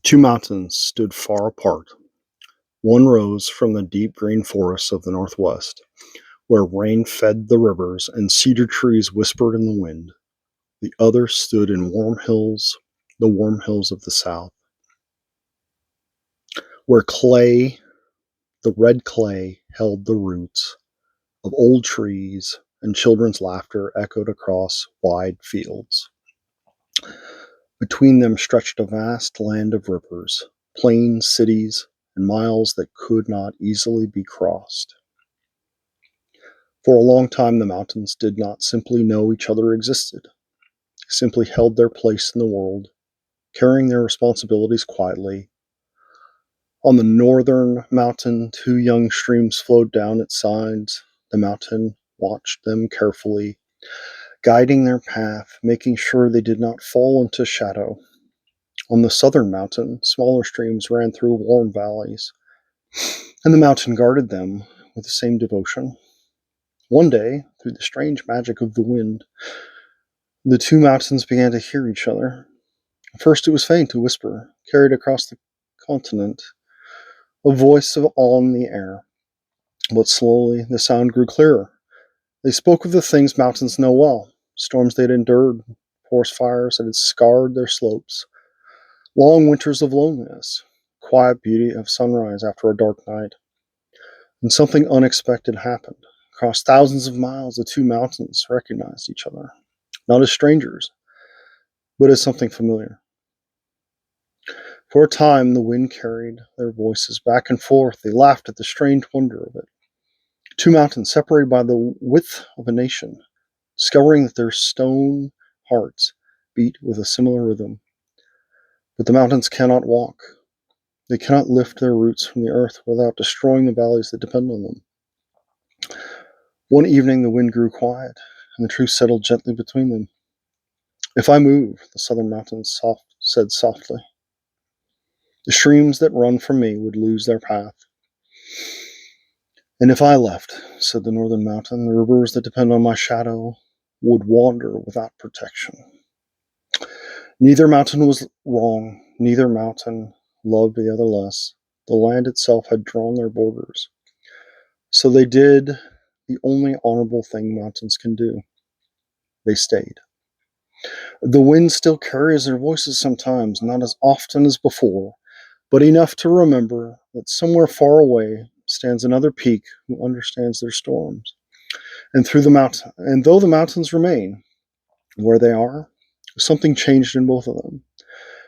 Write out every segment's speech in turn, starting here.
Two mountains stood far apart. One rose from the deep green forests of the northwest, where rain fed the rivers and cedar trees whispered in the wind. The other stood in the warm hills of the south, where the red clay, held the roots of old trees, and children's laughter echoed across wide fields. Between them stretched a vast land of rivers, plains, cities, and miles that could not easily be crossed. For a long time, the mountains did not simply know each other existed. They simply held their place in the world, carrying their responsibilities quietly. On the northern mountain, two young streams flowed down its sides. The mountain watched them carefully, guiding their path, making sure they did not fall into shadow. On the southern mountain, smaller streams ran through warm valleys, and the mountain guarded them with the same devotion. One day, through the strange magic of the wind, the two mountains began to hear each other. At first it was faint, a whisper, carried across the continent, a voice of awe in the air. But slowly the sound grew clearer. They spoke of the things mountains know well, storms they'd endured, forest fires that had scarred their slopes, long winters of loneliness, quiet beauty of sunrise after a dark night. And something unexpected happened. Across thousands of miles, the two mountains recognized each other, not as strangers, but as something familiar. For a time, the wind carried their voices back and forth. They laughed at the strange wonder of it. Two mountains separated by the width of a nation, discovering that their stone hearts beat with a similar rhythm. But the mountains cannot walk. They cannot lift their roots from the earth without destroying the valleys that depend on them. One evening, the wind grew quiet, and the truth settled gently between them. "If I move," the southern mountains said softly, "the streams that run from me would lose their path. And if I left," said the northern mountain, "the rivers that depend on my shadow would wander without protection." Neither mountain was wrong. Neither mountain loved the other less. The land itself had drawn their borders. So they did the only honorable thing mountains can do. They stayed. The wind still carries their voices sometimes, not as often as before, but enough to remember that somewhere far away stands another peak who understands their storms. And though the mountains remain where they are, something changed in both of them.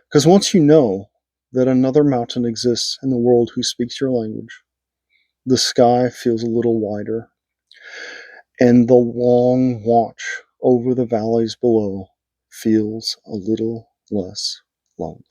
Because once you know that another mountain exists in the world who speaks your language, the sky feels a little wider, and the long watch over the valleys below feels a little less lonely.